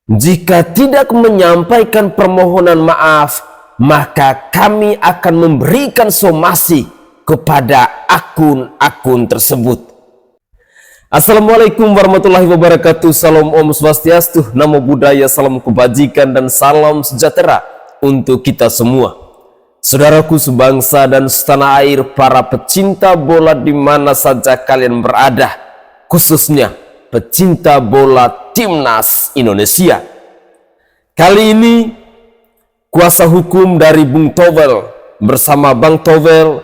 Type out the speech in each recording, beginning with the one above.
Jika tidak menyampaikan permohonan maaf, maka kami akan memberikan somasi kepada akun-akun tersebut. Assalamualaikum warahmatullahi wabarakatuh. Salam Om Swastiastu, Namo Buddhaya, salam kebajikan dan salam sejahtera untuk kita semua. Saudaraku sebangsa dan setanah air, para pecinta bola di mana saja kalian berada, khususnya pecinta bola Timnas Indonesia. Kali ini kuasa hukum dari Bung Towel bersama Bang Towel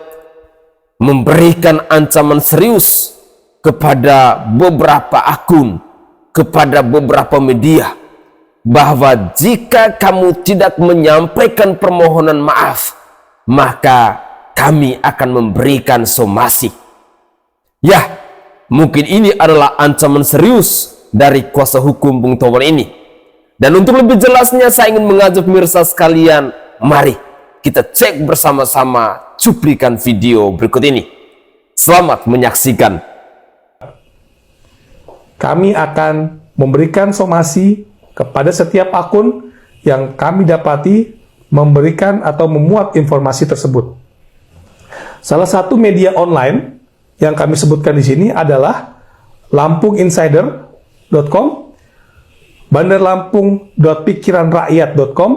memberikan ancaman serius kepada beberapa akun, kepada beberapa media, bahwa jika kamu tidak menyampaikan permohonan maaf, maka kami akan memberikan somasi. Ya, mungkin ini adalah ancaman serius dari kuasa hukum Bung Towel ini. Dan untuk lebih jelasnya, saya ingin mengajak pemirsa sekalian, mari kita cek bersama-sama cuplikan video berikut ini. Selamat menyaksikan. Kami akan memberikan somasi kepada setiap akun yang kami dapati memberikan atau memuat informasi tersebut. Salah satu media online yang kami sebutkan di sini adalah lampunginsider.com, bandarlampung.pikiranrakyat.com,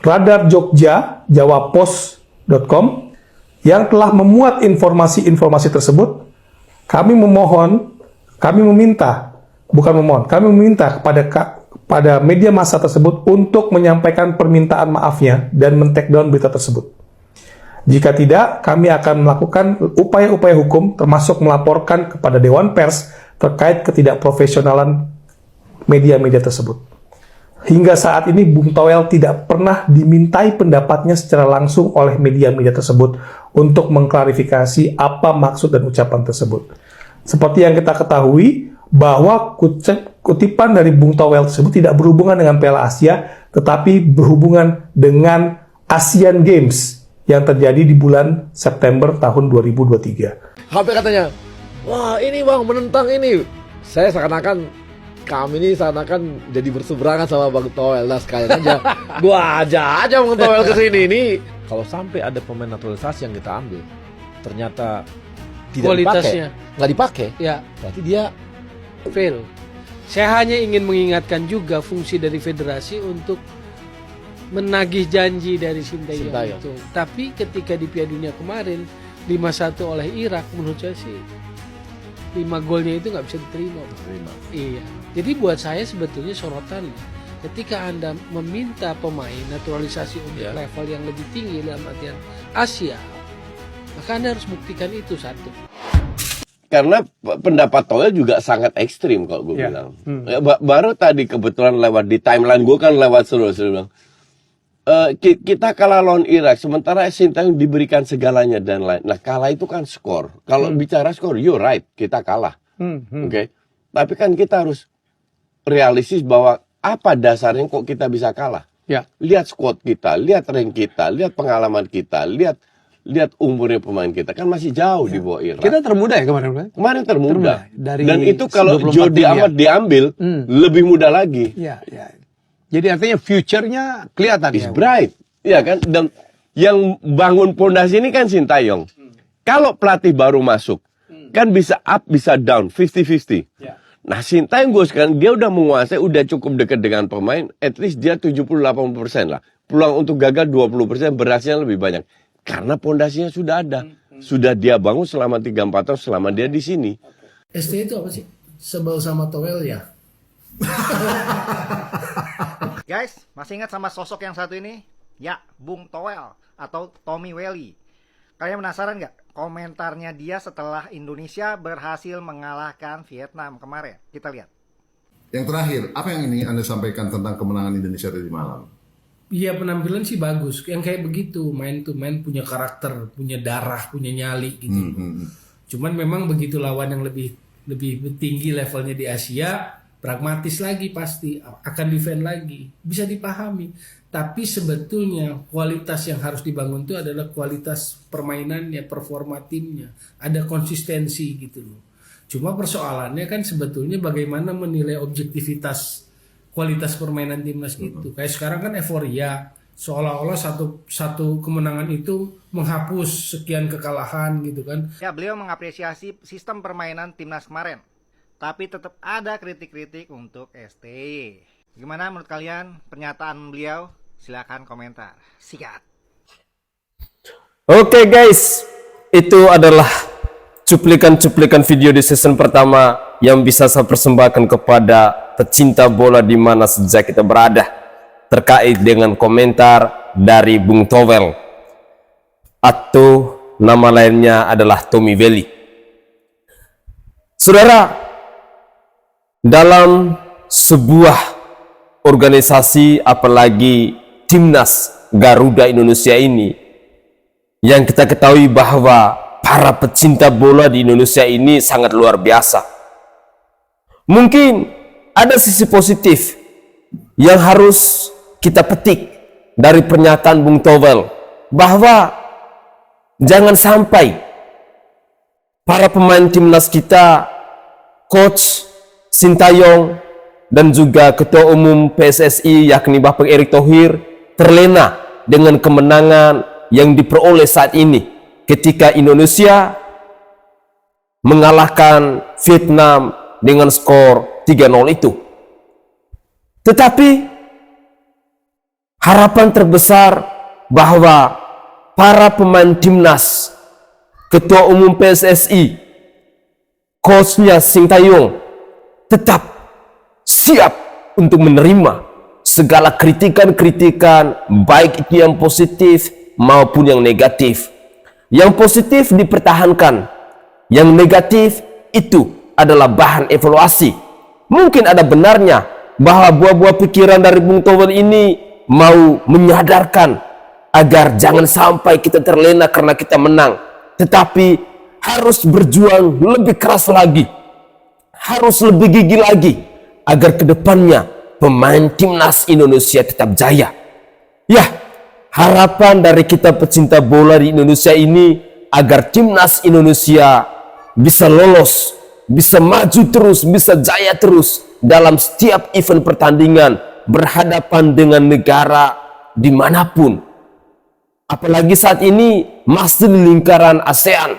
Radar Jogja, jawapos.com, yang telah memuat informasi-informasi tersebut. Kami meminta kepada media massa tersebut untuk menyampaikan permintaan maafnya dan men-take down berita tersebut. Jika tidak, kami akan melakukan upaya-upaya hukum, termasuk melaporkan kepada Dewan Pers terkait ketidakprofesionalan media-media tersebut. Hingga saat ini Bung Towel tidak pernah dimintai pendapatnya secara langsung oleh media-media tersebut untuk mengklarifikasi apa maksud dan ucapan tersebut. Seperti yang kita ketahui, bahwa kutipan dari Bung Towel tersebut tidak berhubungan dengan Piala Asia, tetapi berhubungan dengan Asian Games yang terjadi di bulan September tahun 2023. Sampai katanya, wah ini bang menentang ini. Saya kami ini seakan jadi berseberangan sama Bang Towel. Nah sekalian aja, gua aja Bang Towel kesini. Ini kalau sampai ada pemain naturalisasi yang kita ambil, ternyata tidak kualitasnya nggak dipakai, ya berarti dia fail. Saya hanya ingin mengingatkan juga fungsi dari federasi untuk menagih janji dari Sintayong itu. Tapi ketika di Piala Dunia kemarin 5-1 oleh Irak, menurut saya sih 5 golnya itu nggak bisa diterima. Iya. Jadi buat saya sebetulnya sorotan ketika Anda meminta pemain naturalisasi untuk level yang lebih tinggi dalam artian Asia, maka Anda harus buktikan itu satu. Karena pendapat Towel juga sangat ekstrim kalau gue bilang. Baru tadi kebetulan lewat di timeline gue kan lewat terus bilang, kita kalah lawan Irak, sementara Sintayong diberikan segalanya dan lain. Nah kalah itu kan skor. Kalau bicara skor, you're right, kita kalah. Oke. Tapi kan kita harus realistis bahwa apa dasarnya kok kita bisa kalah. Lihat squad kita, lihat rank kita, lihat pengalaman kita, lihat umurnya pemain kita, kan masih jauh di bawah Irak. Kita termuda ya kemarin? Kemarin termuda. Dan itu kalau Jordi Amat diambil, lebih muda lagi. Jadi artinya future-nya kelihatan. Is bright. Ya kan? Dan yang bangun pondasi ini kan Sintayong. Kalau pelatih baru masuk, kan bisa up, bisa down, 50-50. Nah Sintayong gue sekarang, dia udah menguasai, udah cukup dekat dengan pemain, at least dia 70-80% lah. Peluang untuk gagal 20%, berhasilnya lebih banyak. Karena pondasinya sudah ada. Sudah dia bangun selama 3-4 tahun selama dia di sini. ST itu apa sih? Sebel sama Towel ya? Guys, masih ingat sama sosok yang satu ini? Ya, Bung Towel atau Tommy Welly. Kalian penasaran nggak komentarnya dia setelah Indonesia berhasil mengalahkan Vietnam kemarin? Kita lihat. Yang terakhir, apa yang ini Anda sampaikan tentang kemenangan Indonesia tadi malam? Iya, penampilan sih bagus. Yang kayak begitu, main to main, punya karakter, punya darah, punya nyali gitu. Cuman memang begitu lawan yang lebih tinggi levelnya di Asia, pragmatis lagi pasti, akan defend lagi. Bisa dipahami. Tapi sebetulnya kualitas yang harus dibangun itu adalah kualitas permainannya, performa timnya. Ada konsistensi gitu loh. Cuma persoalannya kan sebetulnya bagaimana menilai objektivitas kualitas permainan timnas itu. Kayak sekarang kan euforia, seolah-olah satu kemenangan itu menghapus sekian kekalahan gitu kan. Ya, beliau mengapresiasi sistem permainan timnas kemarin, tapi tetap ada kritik-kritik untuk STY. Gimana menurut kalian pernyataan beliau? Silakan komentar. Sikat. Oke guys, itu adalah cuplikan-cuplikan video di season pertama yang bisa saya persembahkan kepada pecinta bola di mana saja kita berada, terkait dengan komentar dari Bung Towel, atau nama lainnya adalah Tommy Welly. Saudara, dalam sebuah organisasi, apalagi timnas Garuda Indonesia ini, yang kita ketahui bahwa para pecinta bola di Indonesia ini sangat luar biasa. Mungkin ada sisi positif yang harus kita petik dari pernyataan Bung Towel, bahwa jangan sampai para pemain timnas kita, Coach Sintayong dan juga Ketua Umum PSSI yakni Bapak Erick Thohir terlena dengan kemenangan yang diperoleh saat ini ketika Indonesia mengalahkan Vietnam dengan skor 3-0 itu. Tetapi harapan terbesar bahwa para pemain timnas, Ketua Umum PSSI, coachnya Sintayong tetap siap untuk menerima segala kritikan-kritikan, baik itu yang positif maupun yang negatif. Yang positif dipertahankan, yang negatif itu adalah bahan evaluasi. Mungkin ada benarnya bahwa buah-buah pikiran dari Bung Towel ini mau menyadarkan agar jangan sampai kita terlena karena kita menang, tetapi harus berjuang lebih keras lagi, harus lebih gigih lagi, agar kedepannya pemain timnas Indonesia tetap jaya. Ya, harapan dari kita pecinta bola di Indonesia ini agar timnas Indonesia bisa lolos, bisa maju terus, bisa jaya terus dalam setiap event pertandingan berhadapan dengan negara dimanapun. Apalagi saat ini masih di lingkaran ASEAN.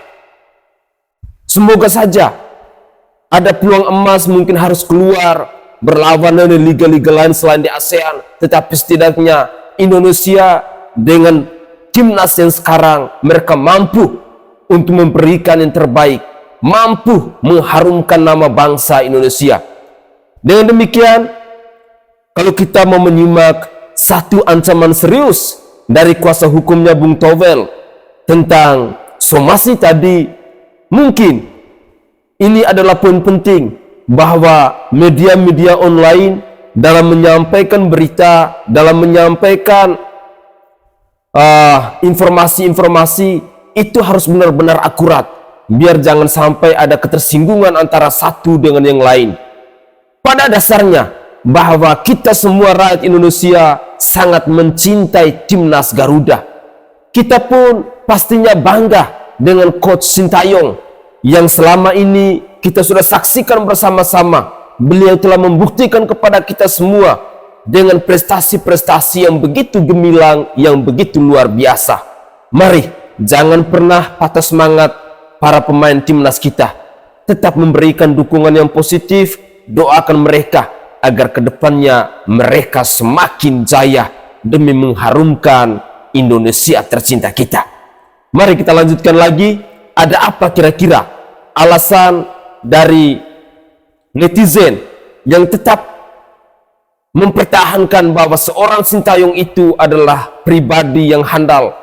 Semoga saja ada peluang emas, mungkin harus keluar berlawan dengan liga-liga lain selain di ASEAN, tetapi setidaknya Indonesia dengan timnas yang sekarang mereka mampu untuk memberikan yang terbaik, mampu mengharumkan nama bangsa Indonesia. Dengan demikian, kalau kita mau menyimak satu ancaman serius dari kuasa hukumnya Bung Towel tentang somasi tadi, mungkin ini adalah poin penting bahwa media-media online dalam menyampaikan berita, dalam menyampaikan informasi-informasi itu harus benar-benar akurat, biar jangan sampai ada ketersinggungan antara satu dengan yang lain. Pada dasarnya bahwa kita semua rakyat Indonesia sangat mencintai timnas Garuda. Kita pun pastinya bangga dengan Coach Sintayong yang selama ini kita sudah saksikan bersama-sama. Beliau telah membuktikan kepada kita semua dengan prestasi-prestasi yang begitu gemilang, yang begitu luar biasa. Mari jangan pernah patah semangat para pemain timnas kita. Tetap memberikan dukungan yang positif, doakan mereka agar kedepannya mereka semakin jaya demi mengharumkan Indonesia tercinta kita. Mari kita lanjutkan lagi. Ada apa kira-kira alasan dari netizen yang tetap mempertahankan bahwa seorang Sintayong itu adalah pribadi yang handal,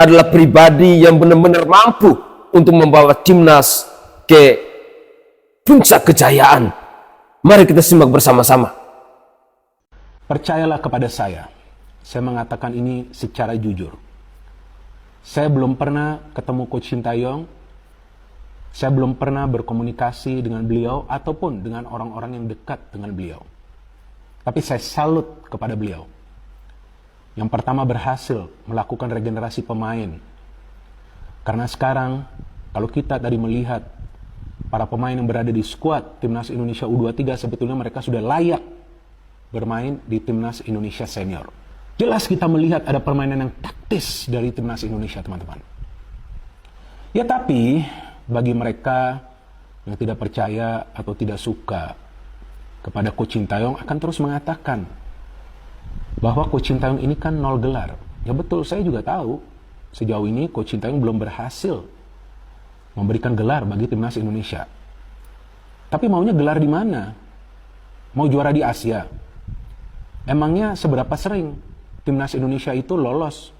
adalah pribadi yang benar-benar mampu untuk membawa timnas ke puncak kejayaan? Mari kita simak bersama-sama. Percayalah kepada saya mengatakan ini secara jujur. Saya belum pernah ketemu Coach Sintayong. Saya belum pernah berkomunikasi dengan beliau ataupun dengan orang-orang yang dekat dengan beliau. Tapi saya salut kepada beliau. Yang pertama, berhasil melakukan regenerasi pemain. Karena sekarang kalau kita tadi melihat para pemain yang berada di skuad Timnas Indonesia U23, sebetulnya mereka sudah layak bermain di Timnas Indonesia Senior. Jelas kita melihat ada permainan yang taktis dari Timnas Indonesia, teman-teman. Ya tapi, bagi mereka yang tidak percaya atau tidak suka kepada Coach Sintayong akan terus mengatakan bahwa Coach Sintayong ini kan 0 gelar. Ya betul, saya juga tahu sejauh ini Coach Sintayong belum berhasil memberikan gelar bagi Timnas Indonesia. Tapi maunya gelar di mana? Mau juara di Asia? Emangnya seberapa sering Timnas Indonesia itu lolos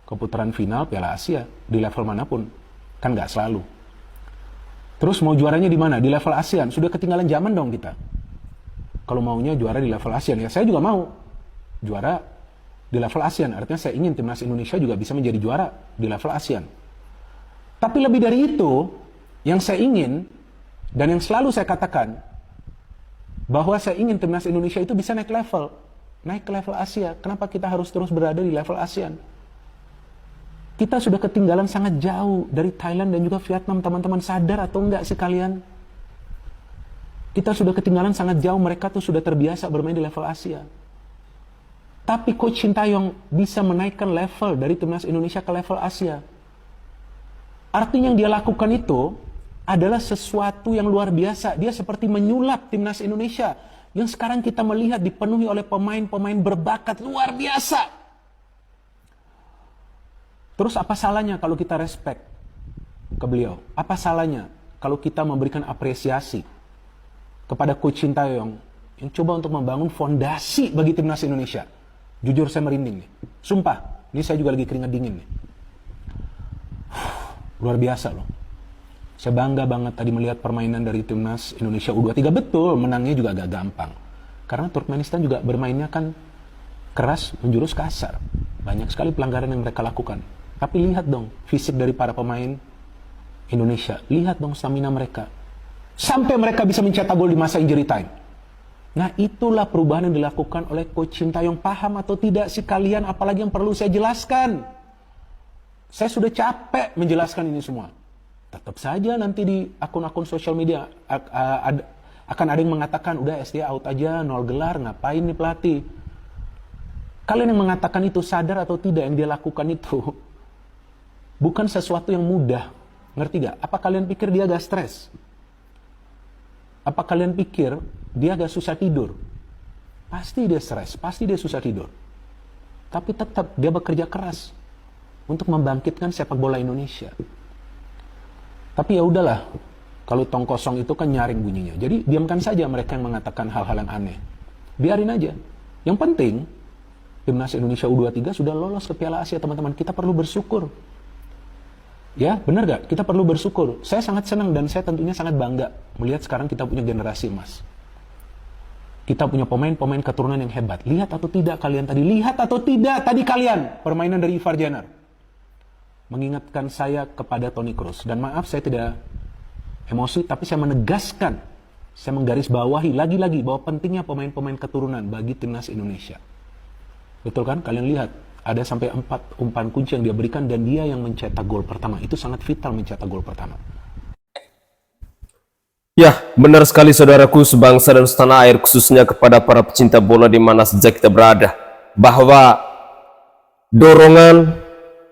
ke putaran final Piala Asia di level manapun? Kan nggak selalu. Terus mau juaranya di mana? Di level ASEAN. Sudah ketinggalan zaman dong kita. Kalau maunya juara di level ASEAN, ya saya juga mau juara di level ASEAN. Artinya saya ingin Timnas Indonesia juga bisa menjadi juara di level ASEAN. Tapi lebih dari itu, yang saya ingin, dan yang selalu saya katakan, bahwa saya ingin Timnas Indonesia itu bisa naik ke level Asia. Kenapa kita harus terus berada di level ASEAN? Kita sudah ketinggalan sangat jauh dari Thailand dan juga Vietnam, teman-teman. Sadar atau enggak sih kalian? Kita sudah ketinggalan sangat jauh, mereka tuh sudah terbiasa bermain di level Asia. Tapi Coach Sintayong bisa menaikkan level dari Timnas Indonesia ke level Asia. Artinya yang dia lakukan itu adalah sesuatu yang luar biasa. Dia seperti menyulap Timnas Indonesia yang sekarang kita melihat dipenuhi oleh pemain-pemain berbakat luar biasa. Terus apa salahnya kalau kita respect ke beliau? Apa salahnya kalau kita memberikan apresiasi kepada Coach Sintayong yang coba untuk membangun fondasi bagi Timnas Indonesia? Jujur saya merinding nih. Sumpah, ini saya juga lagi keringat dingin nih. Luar biasa loh. Saya bangga banget tadi melihat permainan dari Timnas Indonesia U23. Betul, menangnya juga agak gampang. Karena Turkmenistan juga bermainnya kan keras, menjurus kasar. Banyak sekali pelanggaran yang mereka lakukan. Tapi lihat dong fisik dari para pemain Indonesia. Lihat dong stamina mereka. Sampai mereka bisa mencetak gol di masa injury time. Nah itulah perubahan yang dilakukan oleh Coach Sintayong. Paham atau tidak sih kalian? Apalagi yang perlu saya jelaskan? Saya sudah capek menjelaskan ini semua. Tetap saja nanti di akun-akun sosial media akan ada yang mengatakan, udah SDA out aja, 0 gelar, ngapain nih pelatih? Kalian yang mengatakan itu sadar atau tidak yang dia lakukan itu bukan sesuatu yang mudah. Ngerti gak? Apa kalian pikir dia agak stres? Apa kalian pikir dia agak susah tidur? Pasti dia stres, pasti dia susah tidur. Tapi tetap dia bekerja keras untuk membangkitkan sepak bola Indonesia. Tapi ya udahlah, kalau tong kosong itu kan nyaring bunyinya. Jadi diamkan saja mereka yang mengatakan hal-hal yang aneh. Biarin aja. Yang penting, Timnas Indonesia U23 sudah lolos ke Piala Asia, teman-teman. Kita perlu bersyukur. Ya, benar gak? Kita perlu bersyukur. Saya sangat senang dan saya tentunya sangat bangga melihat sekarang kita punya generasi emas. Kita punya pemain-pemain keturunan yang hebat. Lihat atau tidak kalian tadi? Lihat atau tidak tadi kalian permainan dari Ivar Jenner? Mengingatkan saya kepada Toni Kroos. Dan maaf saya tidak emosi, tapi saya menegaskan, saya menggarisbawahi lagi-lagi bahwa pentingnya pemain-pemain keturunan bagi Timnas Indonesia. Betul kan? Kalian lihat, ada sampai 4 umpan kunci yang dia berikan dan dia yang mencetak gol pertama. Itu sangat vital mencetak gol pertama. Ya, benar sekali saudaraku sebangsa dan setanah air, khususnya kepada para pecinta bola di mana saja kita berada, bahwa dorongan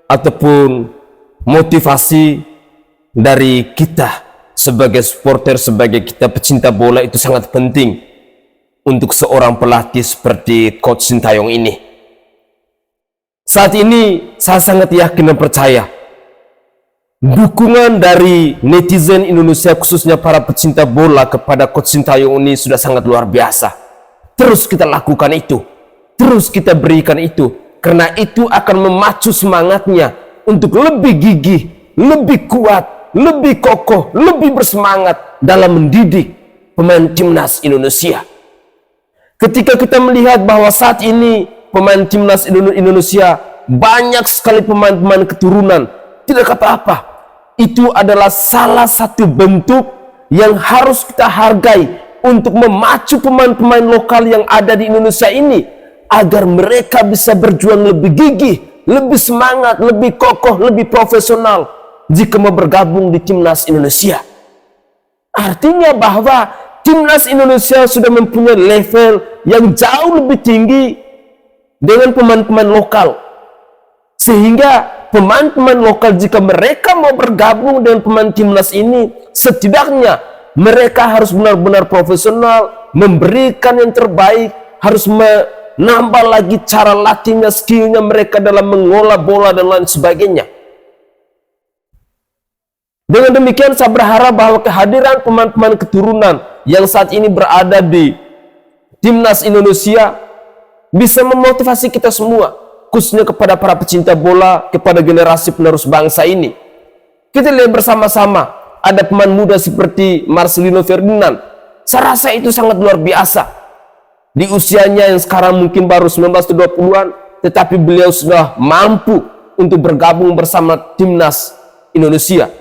ataupun motivasi dari kita sebagai supporter, sebagai kita pecinta bola itu sangat penting untuk seorang pelatih seperti Coach Sintayong ini. Saat ini saya sangat yakin dan percaya dukungan dari netizen Indonesia, khususnya para pecinta bola kepada Coach Sintayong ini sudah sangat luar biasa. Terus kita lakukan itu, terus kita berikan itu. Karena itu akan memacu semangatnya untuk lebih gigih, lebih kuat, lebih kokoh, lebih bersemangat dalam mendidik pemain Timnas Indonesia. Ketika kita melihat bahwa saat ini pemain Timnas Indonesia banyak sekali pemain-pemain keturunan, tidak kata apa, itu adalah salah satu bentuk yang harus kita hargai untuk memacu pemain-pemain lokal yang ada di Indonesia ini, agar mereka bisa berjuang lebih gigih, lebih semangat, lebih kokoh, lebih profesional jika mau bergabung di Timnas Indonesia. Artinya bahwa Timnas Indonesia sudah mempunyai level yang jauh lebih tinggi dengan pemain-pemain lokal. Sehingga pemain-pemain lokal jika mereka mau bergabung dengan pemain timnas ini, setidaknya mereka harus benar-benar profesional, memberikan yang terbaik, harus menambah lagi cara latihnya, skillnya mereka dalam mengolah bola dan lain sebagainya. Dengan demikian saya berharap bahwa kehadiran pemain-pemain keturunan yang saat ini berada di Timnas Indonesia bisa memotivasi kita semua, khususnya kepada para pecinta bola, kepada generasi penerus bangsa ini. Kita lihat bersama-sama, ada pemain muda seperti Marcelino Ferdinand. Saya rasa itu sangat luar biasa. Di usianya yang sekarang mungkin baru 19-20-an, tetapi beliau sudah mampu untuk bergabung bersama Timnas Indonesia.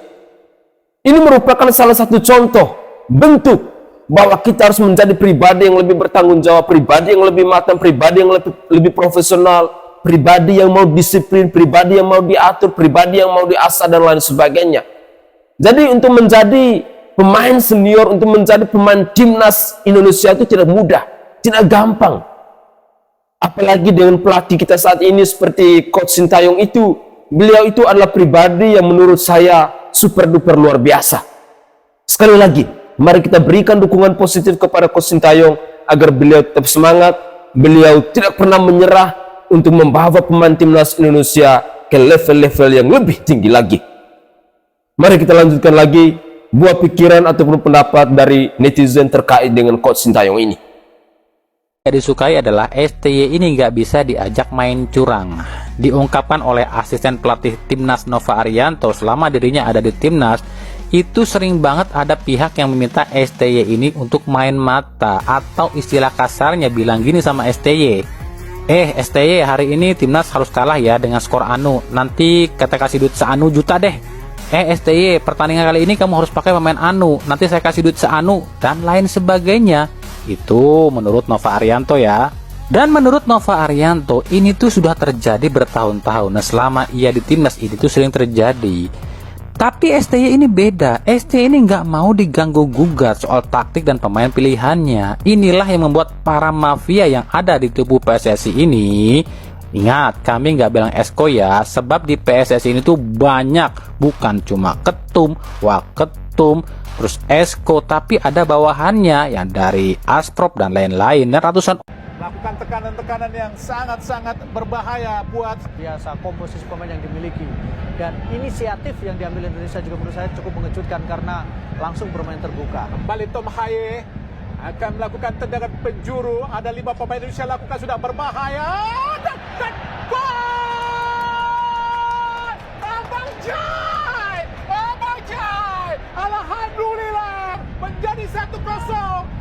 Ini merupakan salah satu contoh bentuk bahwa kita harus menjadi pribadi yang lebih bertanggung jawab, pribadi yang lebih matang, pribadi yang lebih profesional, pribadi yang mau disiplin, pribadi yang mau diatur, pribadi yang mau diasah dan lain sebagainya. Jadi untuk menjadi pemain senior, untuk menjadi pemain Timnas Indonesia itu tidak mudah, tidak gampang. Apalagi dengan pelatih kita saat ini seperti Coach Sintayong itu, beliau itu adalah pribadi yang menurut saya super duper luar biasa. Sekali lagi, mari kita berikan dukungan positif kepada Coach Sintayong agar beliau tetap semangat, beliau tidak pernah menyerah untuk membawa pemain Timnas Indonesia ke level-level yang lebih tinggi lagi. Mari kita lanjutkan lagi buah pikiran ataupun pendapat dari netizen terkait dengan Coach Sintayong ini. Yang disukai adalah STY ini nggak bisa diajak main curang. Diungkapkan oleh asisten pelatih Timnas Nova Arianto selama dirinya ada di Timnas, itu sering banget ada pihak yang meminta STY ini untuk main mata, atau istilah kasarnya bilang gini sama STY, STY hari ini Timnas harus kalah ya dengan skor anu, nanti kita kasih duit seanu juta deh. STY pertandingan kali ini kamu harus pakai pemain anu, nanti saya kasih duit seanu, dan lain sebagainya. Itu menurut Nova Arianto ya. Dan menurut Nova Arianto, ini tuh sudah terjadi bertahun-tahun. Nah, selama ia di Timnas ini tuh sering terjadi. Tapi STY ini beda. STY ini nggak mau diganggu gugat soal taktik dan pemain pilihannya. Inilah yang membuat para mafia yang ada di tubuh PSSI ini, ingat, kami nggak bilang esko ya, sebab di PSSI ini tuh banyak, bukan cuma ketum, waketum, terus esko, tapi ada bawahannya yang dari asprop dan lain-lain, dan ratusan melakukan tekanan-tekanan yang sangat-sangat berbahaya buat biasa komposisi pemain yang dimiliki, dan inisiatif yang diambil Indonesia juga menurut saya cukup mengejutkan karena langsung bermain terbuka. Kembali Tom Haye akan melakukan tendangan penjuru, ada 5 pemain Indonesia lakukan, sudah berbahaya, dan gol! Abang Jai! Alhamdulillah menjadi 1-0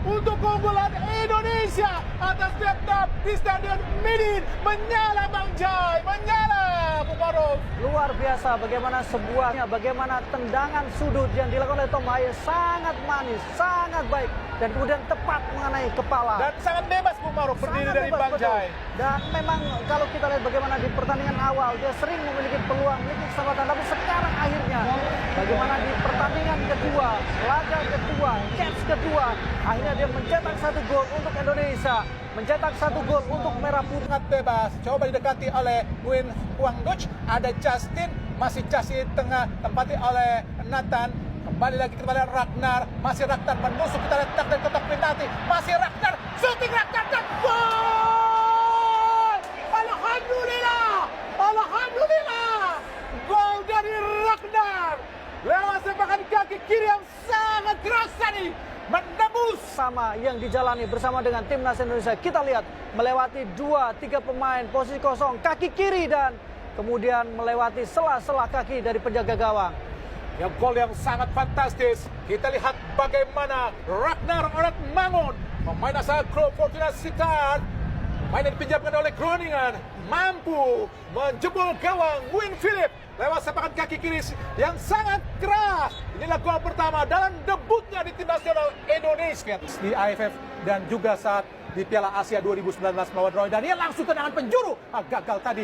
untuk keunggulan Indonesia atas Vietnam di Stadion Midin. Menyala Bang Jai, menyala Bung Maruf. Luar biasa bagaimana tendangan sudut yang dilakukan oleh Tom Haye sangat manis, sangat baik, dan kemudian tepat mengenai kepala. Dan sangat bebas Bung Maruf berdiri dari Bang Jai. Dan memang kalau kita lihat bagaimana di pertandingan awal dia sering memiliki peluang, memiliki kesempatan, tapi sekarang akhirnya bagaimana di pertandingan kedua, laga kedua, catch kedua, akhirnya dia mencetak 1 gol untuk Indonesia, mencetak 1 gol untuk Merah Putih. Sangat bebas, coba didekati oleh Win Huang Duch, ada Justin, masih Justin tengah, tempati oleh Nathan, kembali lagi kepada Ragnar, masih Ragnar menusuk, kita letak dan kotak penalti, masih Ragnar, shooting Ragnar, dan gol! Alhamdulillah, gol dari Ragnar lewat sepakan kaki kiri yang sangat keras tadi, menembus sama yang dijalani bersama dengan Timnas Indonesia. Kita lihat melewati 2-3 pemain posisi kosong kaki kiri, dan kemudian melewati sela-sela kaki dari penjaga gawang. Yang gol yang sangat fantastis. Kita lihat bagaimana Ragnar Mangun, pemain asal klub Fortuna Sittard, pemain yang dipinjamkan oleh Groningen, mampu menjebol gawang Win Philip lewat sepakan kaki kiri yang sangat keras. Inilah gol pertama dalam debutnya di tim nasional Indonesia di AFF dan juga saat di Piala Asia 2019 melawan Roy Daniel. Langsung tendangan penjuru, gagal tadi.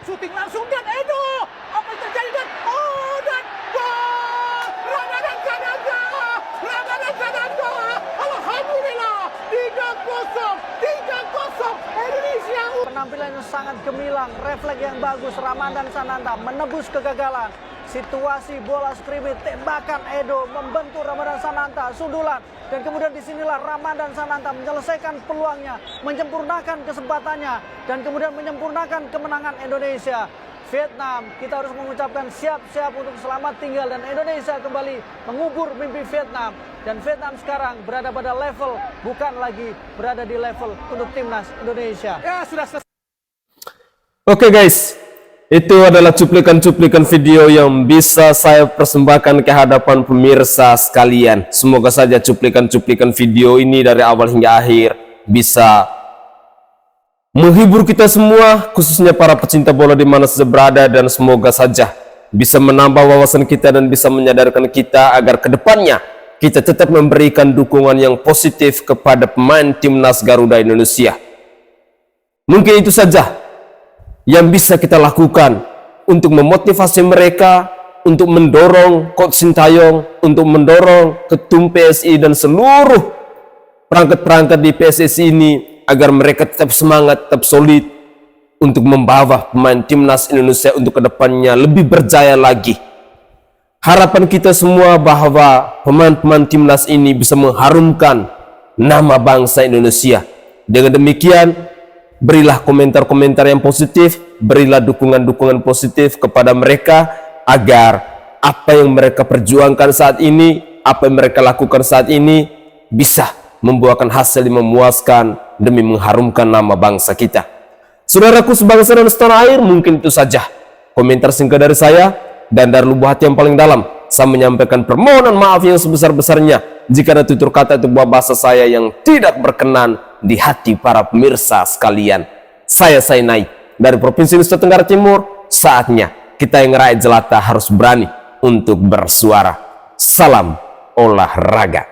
Syuting langsung, dan Edo, apa yang terjadi, dan dan gol! Ramadan Sananta! penampilan yang sangat gemilang, refleks yang bagus. Ramadan Sananta menebus kegagalan. Situasi bola skrimmit, tembakan Edo membentur Ramadan Sananta, sundulan. Dan kemudian disinilah Ramadan Sananta menyelesaikan peluangnya, menyempurnakan kesempatannya, dan kemudian menyempurnakan kemenangan Indonesia. Vietnam, kita harus mengucapkan siap-siap untuk selamat tinggal, dan Indonesia kembali mengubur mimpi Vietnam. Dan Vietnam sekarang berada pada level, bukan lagi berada di level untuk timnas Indonesia. Ya, sudah selesai. Oke guys, itu adalah cuplikan-cuplikan video yang bisa saya persembahkan ke hadapan pemirsa sekalian. Semoga saja cuplikan-cuplikan video ini dari awal hingga akhir bisa menghibur kita semua, khususnya para pecinta bola di mana saja berada, dan semoga saja bisa menambah wawasan kita dan bisa menyadarkan kita agar kedepannya kita tetap memberikan dukungan yang positif kepada pemain timnas Garuda Indonesia. Mungkin itu saja yang bisa kita lakukan untuk memotivasi mereka, untuk mendorong Coach Sintayong, untuk mendorong Ketum PSI dan seluruh perangkat-perangkat di PSSI ini agar mereka tetap semangat, tetap solid untuk membawa pemain timnas Indonesia untuk kedepannya lebih berjaya lagi. Harapan kita semua bahwa pemain-pemain timnas ini bisa mengharumkan nama bangsa Indonesia. Dengan demikian, berilah komentar-komentar yang positif, berilah dukungan-dukungan positif kepada mereka agar apa yang mereka perjuangkan saat ini, apa yang mereka lakukan saat ini bisa membuahkan hasil yang memuaskan demi mengharumkan nama bangsa kita. Saudaraku sebangsa dan setanah air, mungkin itu saja komentar singkat dari saya, dan dari lubuk hati yang paling dalam saya menyampaikan permohonan maaf yang sebesar-besarnya jika ada tutur kata atau buah bahasa saya yang tidak berkenan di hati para pemirsa sekalian. Saya Sainai dari Provinsi Nusa Tenggara Timur. Saatnya kita yang rakyat jelata harus berani untuk bersuara. Salam olahraga.